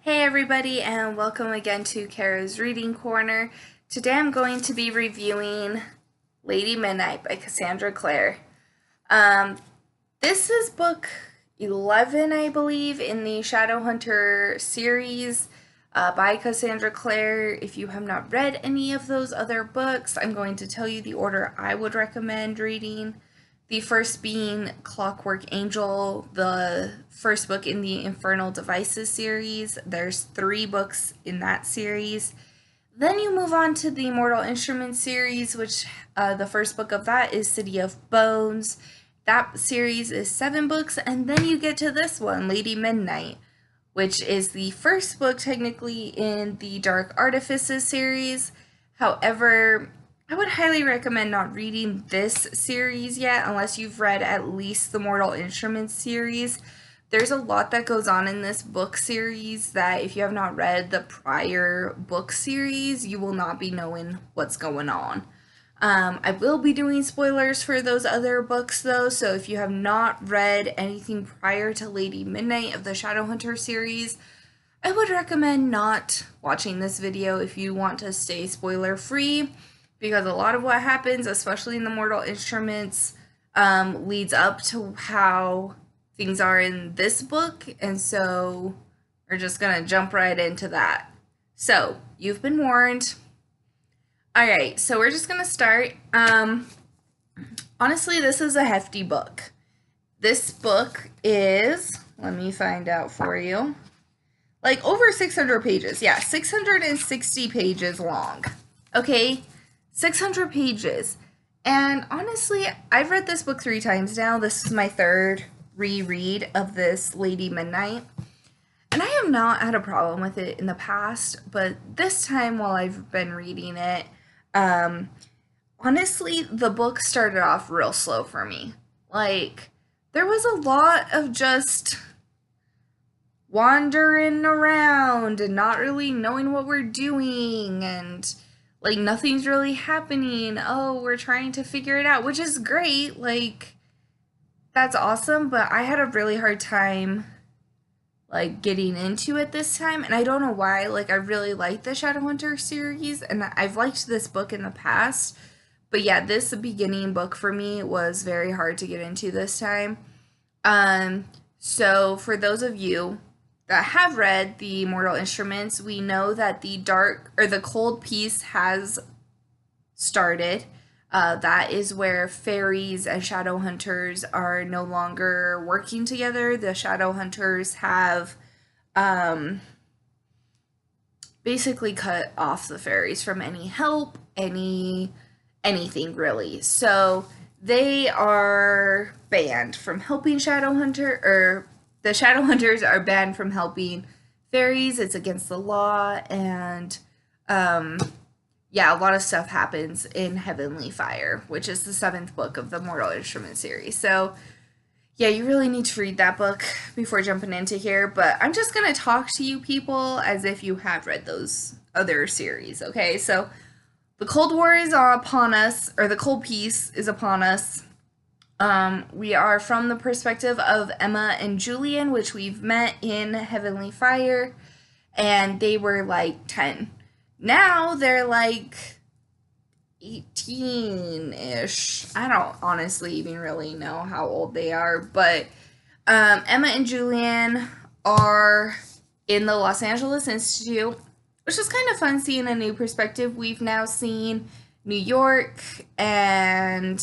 Hey everybody, and welcome again to Kara's Reading Corner. Today I'm going to be reviewing Lady Midnight by Cassandra Clare. This is book 11, I believe, in the Shadowhunter series by Cassandra Clare. If you have not read any of those other books, I'm going to tell you the order I would recommend reading. The first being Clockwork Angel, the first book in the Infernal Devices series. There's 3 books in that series. Then you move on to the Mortal Instruments series, which the first book of that is City of Bones. That series is 7 books, and then you get to this one, Lady Midnight, which is the first book technically in the Dark Artifices series. However, I would highly recommend not reading this series yet unless you've read at least the Mortal Instruments series. There's a lot that goes on in this book series that if you have not read the prior book series, you will not be knowing what's going on. I will be doing spoilers for those other books though, so if you have not read anything prior to Lady Midnight of the Shadowhunter series, I would recommend not watching this video if you want to stay spoiler free, because a lot of what happens, especially in the Mortal Instruments, leads up to how things are in this book, and so we're just gonna jump right into that. So, you've been warned. Alright, so we're just gonna start. Honestly, this is a hefty book. This book is, let me find out for you, like over 600 pages. Yeah, 660 pages long. Okay? 600 pages. And honestly, I've read this book 3 times now. This is my 3rd reread of this Lady Midnight. And I have not had a problem with it in the past, but this time while I've been reading it, honestly, the book started off real slow for me. Like, there was a lot of just wandering around and not really knowing what we're doing, and like nothing's really happening. Oh, we're trying to figure it out, which is great. Like, that's awesome, but I had a really hard time like getting into it this time, and I don't know why. Like, I really like the Shadowhunter series, and I've liked this book in the past, but yeah, this beginning book for me was very hard to get into this time. So for those of you that have read the Mortal Instruments, we know that the cold peace has started. That is where fairies and shadow hunters are no longer working together. The shadow hunters have basically cut off the fairies from any help, anything really. So they are banned from helping the Shadowhunters are banned from helping fairies. It's against the law, and yeah, a lot of stuff happens in Heavenly Fire, which is the 7th book of the Mortal Instruments series. So yeah, you really need to read that book before jumping into here, but I'm just going to talk to you people as if you have read those other series, okay? So the Cold War is upon us, or the Cold Peace is upon us. We are from the perspective of Emma and Julian, which we've met in Heavenly Fire, and they were like 10. Now they're like 18-ish. I don't honestly even really know how old they are, but Emma and Julian are in the Los Angeles Institute, which is kind of fun seeing a new perspective. We've now seen New York and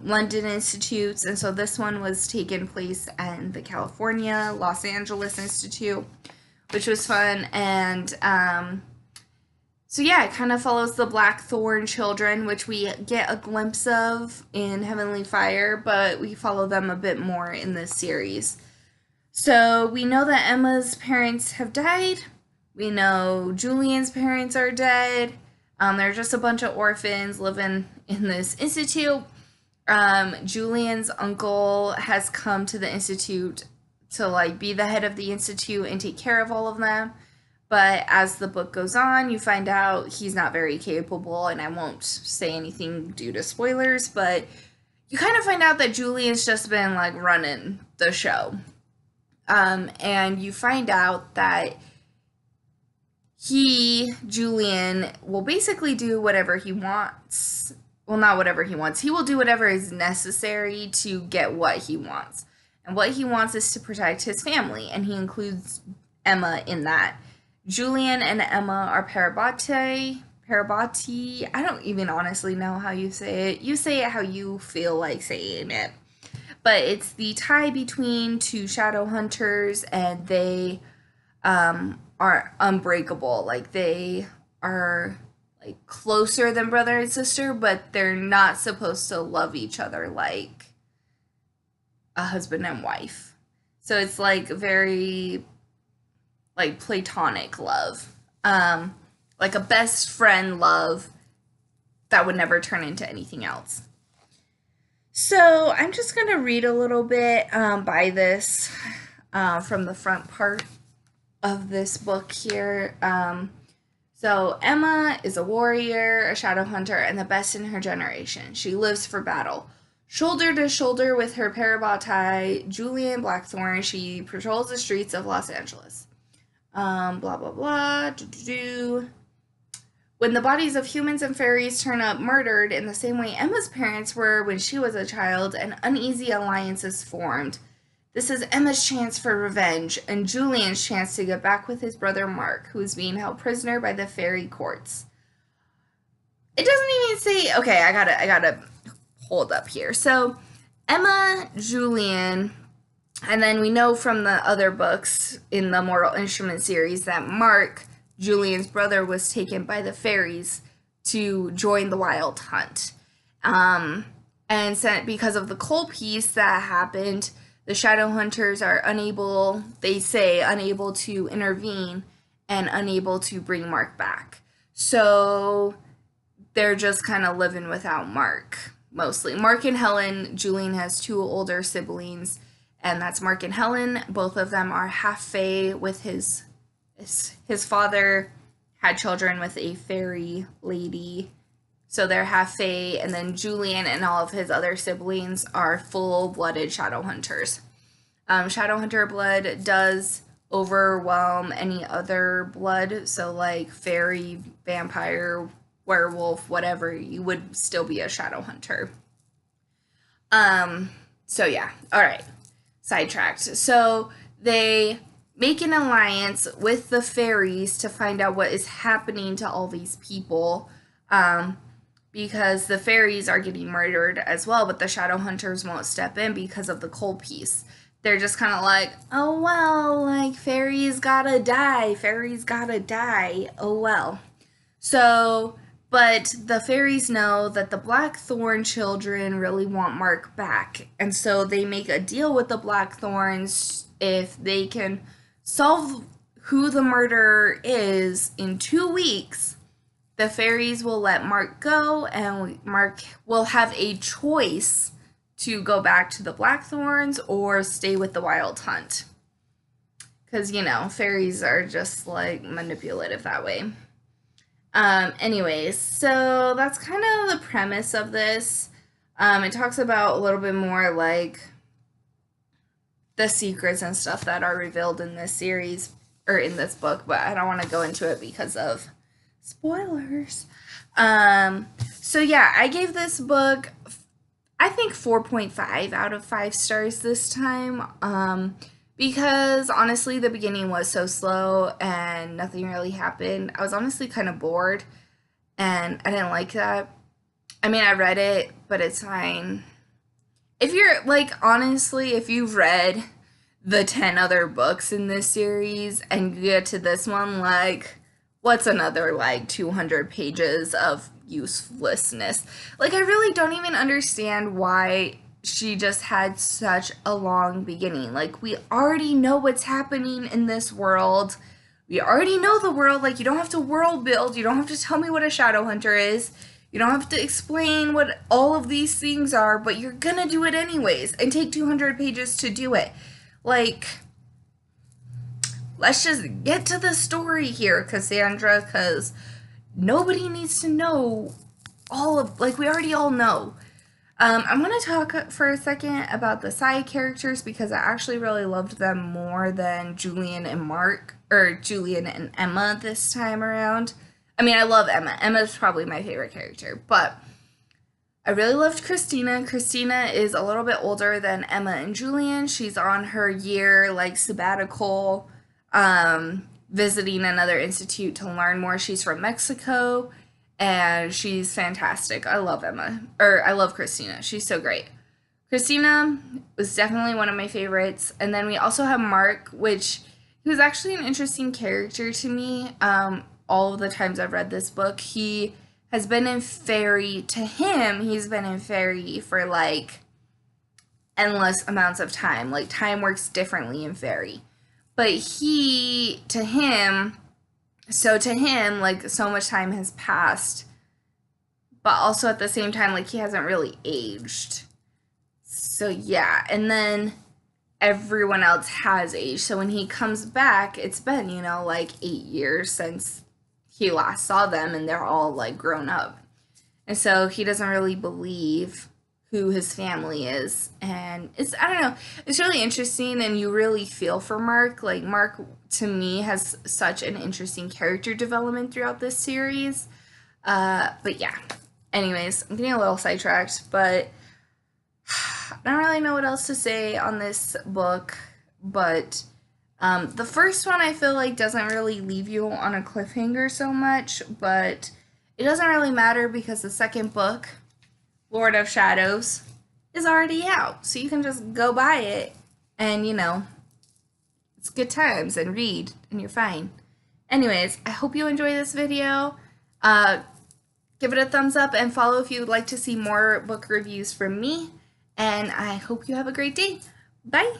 London institutes, and so this one was taking place in the California Los Angeles Institute, which was fun. And so yeah, it kind of follows the Blackthorn children, which we get a glimpse of in Heavenly Fire, but we follow them a bit more in this series. So we know that Emma's parents have died. We know Julian's parents are dead. They're just a bunch of orphans living in this institute. Julian's uncle has come to the institute to like be the head of the institute and take care of all of them. But as the book goes on, you find out he's not very capable, and I won't say anything due to spoilers, but you kind of find out that Julian's just been like running the show. And you find out that Julian, will basically do whatever he wants. Well, not whatever he wants. He will do whatever is necessary to get what he wants. And what he wants is to protect his family, and he includes Emma in that. Julian and Emma are parabati. I don't even honestly know how you say it. You say it how you feel like saying it. But it's the tie between two shadow hunters, and they are unbreakable. Like, they are like closer than brother and sister, but they're not supposed to love each other like a husband and wife. So it's like very like platonic love. Like a best friend love that would never turn into anything else. So I'm just going to read a little bit by this from the front part of this book here. So Emma is a warrior, a shadow hunter, and the best in her generation. She lives for battle. Shoulder to shoulder with her parabatai, Julian Blackthorn, she patrols the streets of Los Angeles. Blah, blah, blah. Do-do-do. When the bodies of humans and fairies turn up murdered in the same way Emma's parents were when she was a child, an uneasy alliance is formed. This is Emma's chance for revenge, and Julian's chance to get back with his brother Mark, who is being held prisoner by the fairy courts. It doesn't even say, okay, I gotta hold up here. So, Emma, Julian, and then we know from the other books in the Mortal Instrument series that Mark, Julian's brother, was taken by the fairies to join the Wild Hunt. And because of the coal piece that happened, the shadow hunters are unable to intervene and unable to bring Mark back. So they're just kind of living without Mark, mostly. Mark and Helen. Julian has two older siblings, and that's Mark and Helen. Both of them are half fae with his father had children with a fairy lady. So they're half fae, and then Julian and all of his other siblings are full-blooded shadow hunters. Shadow hunter blood does overwhelm any other blood, so like fairy, vampire, werewolf, whatever, you would still be a shadow hunter. So yeah, all right, sidetracked. So they make an alliance with the fairies to find out what is happening to all these people. Because the fairies are getting murdered as well, but the shadow hunters won't step in because of the coal piece. They're just kind of like, oh well, like fairies gotta die, oh well. So, but the fairies know that the Blackthorn children really want Mark back, and so they make a deal with the Blackthorns. If they can solve who the murderer is in 2 weeks, the fairies will let Mark go, and Mark will have a choice to go back to the Blackthorns or stay with the Wild Hunt. Because, you know, fairies are just, like, manipulative that way. Anyways, so that's kind of the premise of this. It talks about a little bit more, like, the secrets and stuff that are revealed in this series, or in this book, but I don't want to go into it because of spoilers. So yeah, I gave this book, I think 4.5 out of 5 stars this time, because honestly the beginning was so slow and nothing really happened. I was honestly kind of bored, and I didn't like that. I mean, I read it, but it's fine. If you're, like, honestly, if you've read the 10 other books in this series and you get to this one, like, what's another, like, 200 pages of uselessness? Like, I really don't even understand why she just had such a long beginning. Like, we already know what's happening in this world. We already know the world. Like, you don't have to world build. You don't have to tell me what a shadow hunter is. You don't have to explain what all of these things are, but you're gonna do it anyways and take 200 pages to do it. Like, let's just get to the story here, Cassandra, because nobody needs to know all of, like, we already all know. I want to talk for a second about the side characters because I actually really loved them more than Julian and Mark, or Julian and Emma this time around. I mean, I love Emma. Emma's probably my favorite character, but I really loved Christina. Christina is a little bit older than Emma and Julian. She's on her year like sabbatical, visiting another institute to learn more. She's from Mexico and she's fantastic. I love Emma, or I love Christina. She's so great. Christina was definitely one of my favorites. And then we also have Mark, which he was actually an interesting character to me. All of the times I've read this book, he has been in fairy, to him, he's been in fairy for like endless amounts of time. Like time works differently in fairy. But to him, like so much time has passed, but also at the same time, like he hasn't really aged. So yeah, and then everyone else has aged. So when he comes back, it's been, like 8 years since he last saw them and they're all like grown up. And so he doesn't really believe who his family is. And I don't know, it's really interesting and you really feel for Mark. Like, Mark, to me, has such an interesting character development throughout this series. But yeah, anyways, I'm getting a little sidetracked, but I don't really know what else to say on this book. But the first one I feel like doesn't really leave you on a cliffhanger so much, but it doesn't really matter because the second book, Lord of Shadows, is already out. So you can just go buy it and, it's good times and read and you're fine. Anyways, I hope you enjoy this video. Give it a thumbs up and follow if you would like to see more book reviews from me. And I hope you have a great day. Bye!